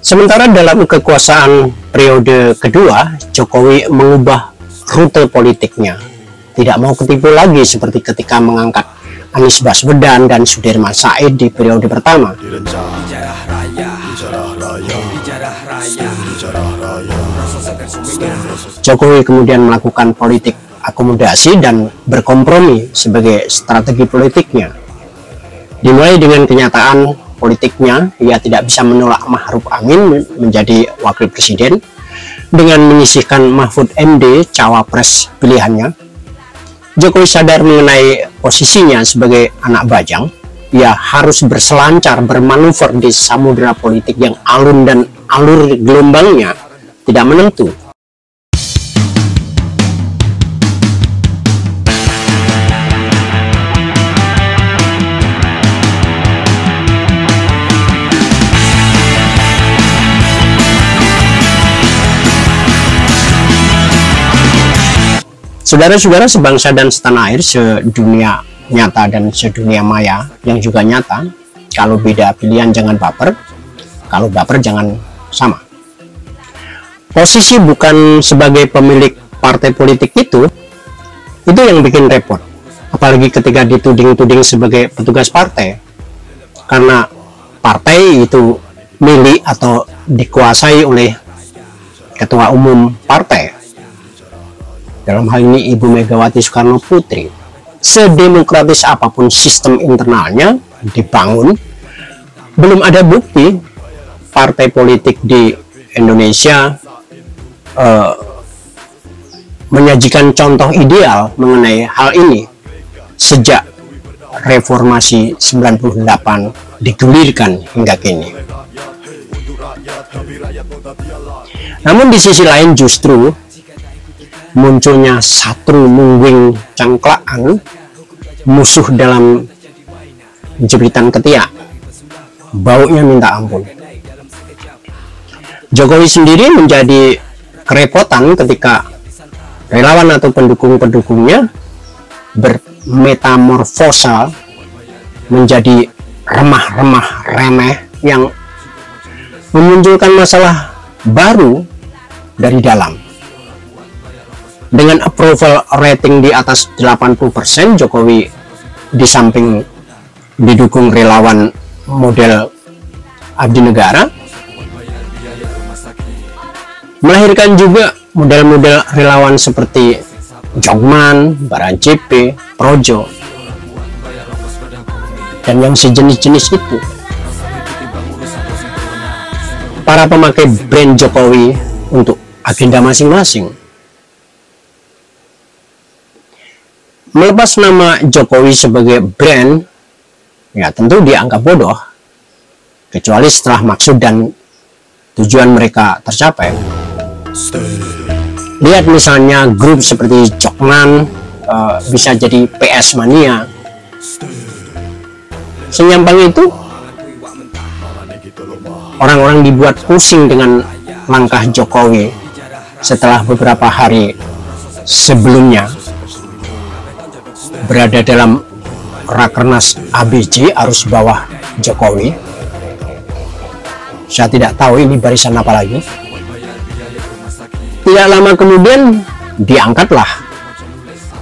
Sementara dalam kekuasaan periode kedua, Jokowi mengubah rute politiknya. Tidak mau ketipu lagi seperti ketika mengangkat Anies Baswedan dan Sudirman Said di periode pertama. Jokowi kemudian melakukan politik akomodasi dan berkompromi sebagai strategi politiknya. Dimulai dengan kenyataan politiknya, ia tidak bisa menolak Ma'ruf Amin menjadi wakil presiden dengan menyisihkan Mahfud MD cawapres pilihannya. Jokowi sadar mengenai posisinya sebagai anak bajang. Ia harus berselancar bermanuver di samudera politik yang alun dan alur gelombangnya tidak menentu. Saudara-saudara sebangsa dan setanah air, sedunia nyata dan sedunia maya yang juga nyata, kalau beda pilihan jangan baper, kalau baper jangan sama. Posisi bukan sebagai pemilik partai politik itu yang bikin repot. Apalagi ketika dituding-tuding sebagai petugas partai. Karena partai itu milik atau dikuasai oleh ketua umum partai. Dalam hal ini Ibu Megawati Soekarno Putri. Sedemokratis apapun sistem internalnya dibangun, belum ada bukti partai politik di Indonesia menyajikan contoh ideal mengenai hal ini sejak reformasi 98 digulirkan hingga kini. Namun di sisi lain justru munculnya satru mungwing cangklaan, musuh dalam jebritan ketiak, baunya minta ampun. Jokowi sendiri menjadi kerepotan ketika relawan atau pendukung-pendukungnya bermetamorfosa menjadi remah-remah remeh yang memunculkan masalah baru dari dalam. Dengan approval rating di atas 80%, Jokowi di samping didukung relawan model abdi negara, melahirkan juga model-model relawan seperti Jokman, Baran CP, Projo, dan yang sejenis-jenis itu. Para pemakai brand Jokowi untuk agenda masing-masing. Melepas nama Jokowi sebagai brand, ya tentu dianggap bodoh, kecuali setelah maksud dan tujuan mereka tercapai. Lihat misalnya grup seperti Jokman, bisa jadi PS Mania. Senyampang itu, orang-orang dibuat pusing dengan langkah Jokowi setelah beberapa hari sebelumnya berada dalam Rakernas ABC arus bawah Jokowi. Saya tidak tahu ini barisan apa lagi. Tidak lama kemudian diangkatlah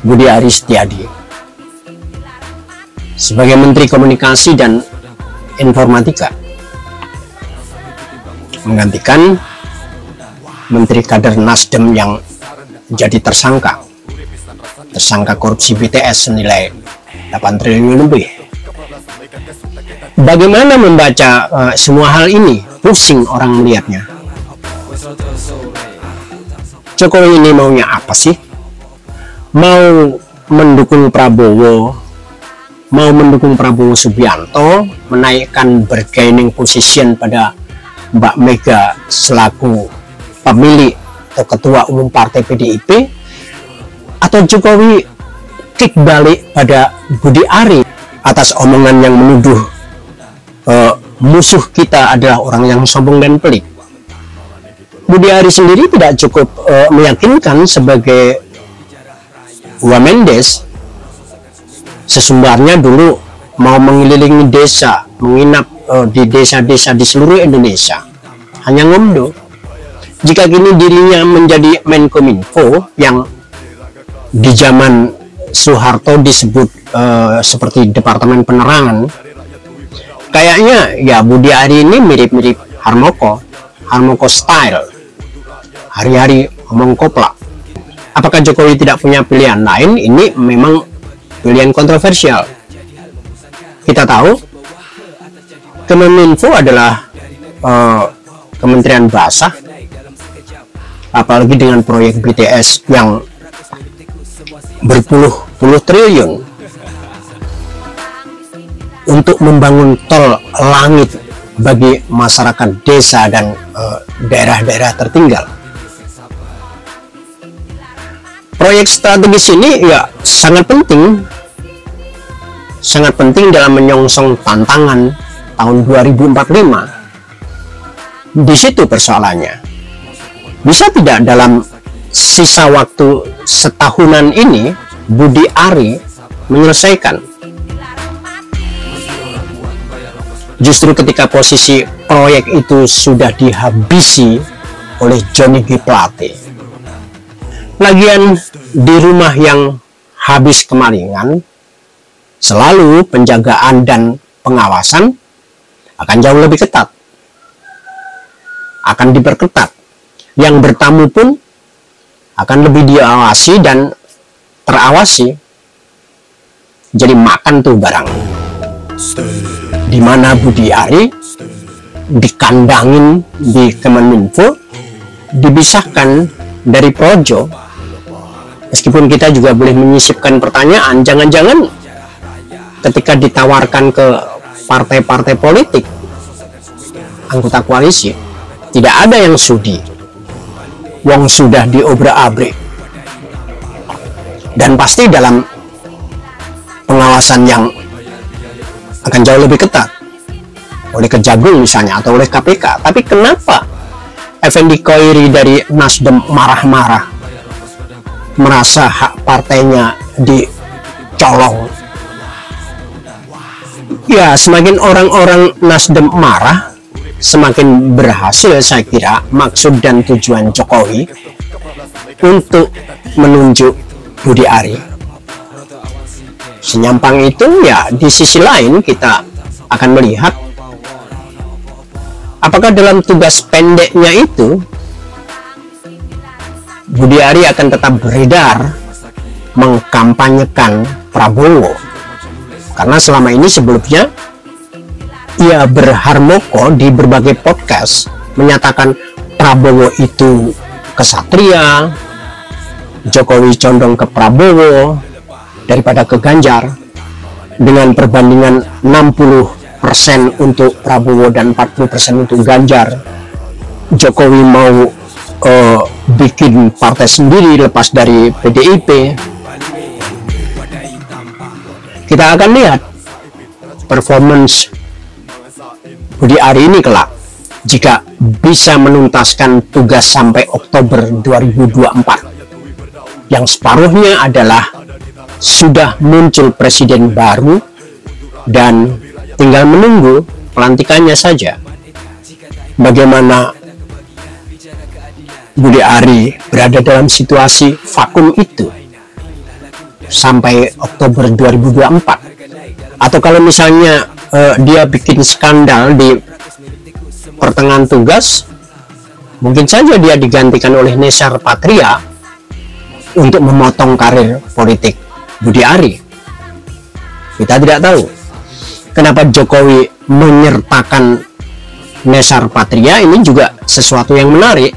Budi Aris Setiadi sebagai Menteri Komunikasi dan Informatika, menggantikan Menteri Kader Nasdem yang jadi tersangka korupsi BTS senilai 8 triliun lebih. Bagaimana membaca semua hal ini? Pusing orang melihatnya. Jokowi ini maunya apa sih? Mau mendukung Prabowo, mau mendukung Prabowo Subianto, menaikkan bargaining position pada Mbak Mega selaku pemilik atau ketua umum partai PDIP, atau Jokowi kick balik pada Budi Ari atas omongan yang menuduh musuh kita adalah orang yang sombong dan pelit. Budi Ari sendiri tidak cukup meyakinkan sebagai Wamendes. Sesumbarnya dulu mau mengelilingi desa, menginap di desa-desa di seluruh Indonesia, hanya ngomdo. Jika kini dirinya menjadi Menkominfo yang di zaman Soeharto disebut seperti Departemen Penerangan, kayaknya ya Budi Ari ini mirip-mirip Harmoko style, hari-hari ngomong koplak. Apakah Jokowi tidak punya pilihan lain? Ini memang pilihan kontroversial. Kita tahu Kemeninfo adalah Kementerian Basah, apalagi dengan proyek BTS yang berpuluh-puluh triliun untuk membangun tol langit bagi masyarakat desa dan daerah-daerah tertinggal. Proyek strategis ini ya sangat penting dalam menyongsong tantangan tahun 2045. Di situ persoalannya. Bisa tidak dalam sisa waktu setahunan ini Budi Ari menyelesaikan? Justru ketika posisi proyek itu sudah dihabisi oleh Johnny G. Plate. Lagian di rumah yang habis kemalingan, selalu penjagaan dan pengawasan akan jauh lebih ketat, akan diperketat. Yang bertamu pun akan lebih diawasi dan terawasi. Jadi makan tuh barang. Di mana Budi Ari dikandangin di Kemeninfo, dipisahkan dari Projo. Meskipun kita juga boleh menyisipkan pertanyaan, jangan-jangan ketika ditawarkan ke partai-partai politik, anggota koalisi, tidak ada yang sudi. Wong sudah diobrak-abrik. Dan pasti dalam pengawasan yang akan jauh lebih ketat oleh Kejagung misalnya atau oleh KPK. Tapi kenapa Effendi Koiri dari Nasdem marah-marah, merasa hak partainya dicolong? Ya, semakin orang-orang Nasdem marah, semakin berhasil saya kira maksud dan tujuan Jokowi untuk menunjuk Budi Ari. Senyampang itu ya, di sisi lain kita akan melihat apakah dalam tugas pendeknya itu Budi Ari akan tetap beredar mengkampanyekan Prabowo. Karena selama ini sebelumnya ia berharmoko di berbagai podcast menyatakan Prabowo itu kesatria, Jokowi condong ke Prabowo daripada ke Ganjar, dengan perbandingan 60% untuk Prabowo dan 40% untuk Ganjar. Jokowi mau bikin partai sendiri lepas dari PDIP. Kita akan lihat performance Budi Ari ini kelak jika bisa menuntaskan tugas sampai Oktober 2024, yang separuhnya adalah sudah muncul presiden baru dan tinggal menunggu pelantikannya saja. Bagaimana Budi Ari berada dalam situasi vakum itu sampai Oktober 2024, atau kalau misalnya dia bikin skandal di pertengahan tugas, mungkin saja dia digantikan oleh Nesar Patria untuk memotong karir politik Budi Ari. Kita tidak tahu kenapa Jokowi menyertakan Nesar Patria. Ini juga sesuatu yang menarik,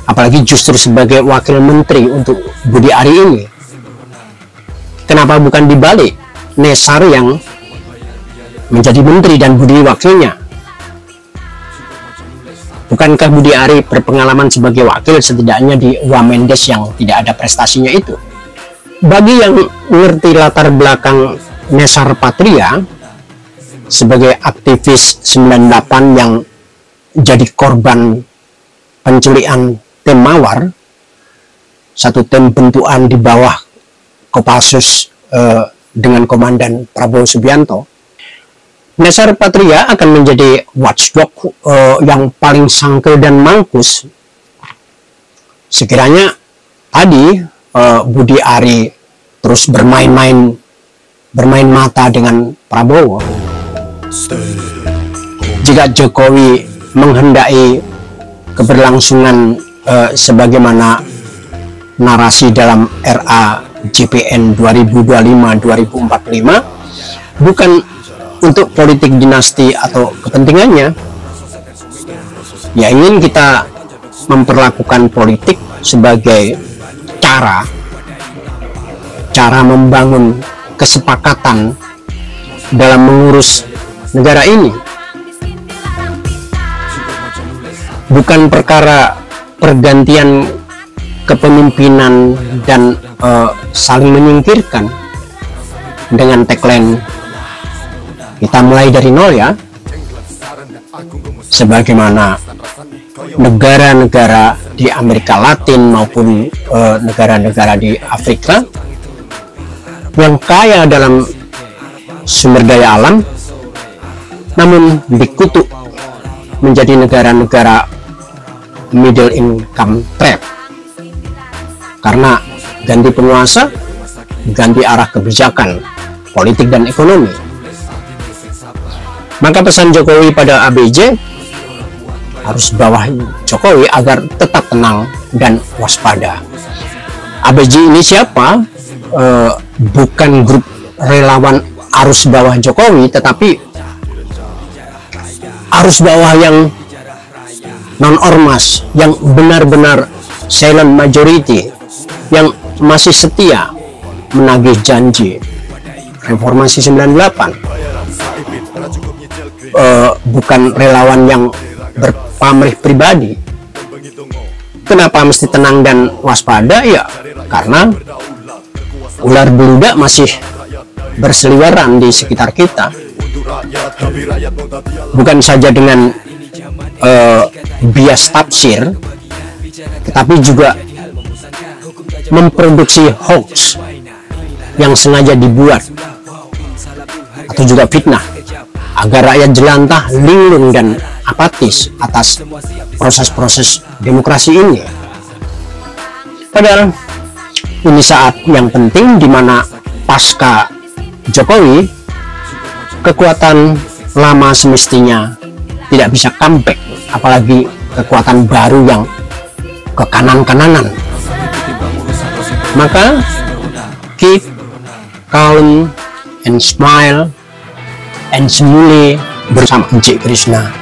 apalagi justru sebagai wakil menteri untuk Budi Ari ini. Kenapa bukan dibalik, Nesar yang menjadi menteri dan Budi wakilnya? Bukankah Budi Ari berpengalaman sebagai wakil setidaknya di Wamendes yang tidak ada prestasinya itu? Bagi yang mengerti latar belakang Nesar Patria sebagai aktivis 98 yang jadi korban penculikan tim Mawar, satu tim bentukan di bawah, Kopassus dengan Komandan Prabowo Subianto. Nesar Patria akan menjadi watchdog yang paling sangkel dan mangkus sekiranya tadi Budi Ari terus bermain mata dengan Prabowo. Jika Jokowi menghendaki keberlangsungan sebagaimana narasi dalam RA JPN 2025-2045 bukan untuk politik dinasti atau kepentingannya, ya ingin kita memperlakukan politik sebagai cara membangun kesepakatan dalam mengurus negara ini, bukan perkara pergantian kepemimpinan dan saling menyingkirkan dengan tagline kita mulai dari nol ya, sebagaimana negara-negara di Amerika Latin maupun negara-negara di Afrika yang kaya dalam sumber daya alam namun dikutuk menjadi negara-negara middle income trap karena ganti penguasa, ganti arah kebijakan politik dan ekonomi. Maka pesan Jokowi pada ABJ harus bawahi Jokowi agar tetap tenang dan waspada. ABJ ini siapa? Bukan grup relawan arus bawah Jokowi, tetapi arus bawah yang non-ormas, yang benar-benar silent majority, yang masih setia menagih janji reformasi 98. Bukan relawan yang berpamrih pribadi. Kenapa mesti tenang dan waspada? Ya karena ular beludak masih berseliweran di sekitar kita, bukan saja dengan bias tafsir, tetapi juga memproduksi hoax yang sengaja dibuat atau juga fitnah agar rakyat jelantah, linglung dan apatis atas proses-proses demokrasi ini. Padahal ini saat yang penting di mana pasca Jokowi kekuatan lama semestinya tidak bisa comeback, apalagi kekuatan baru yang ke kanan-kananan. Maka keep calm and smile and semule bersama Encik Krishna.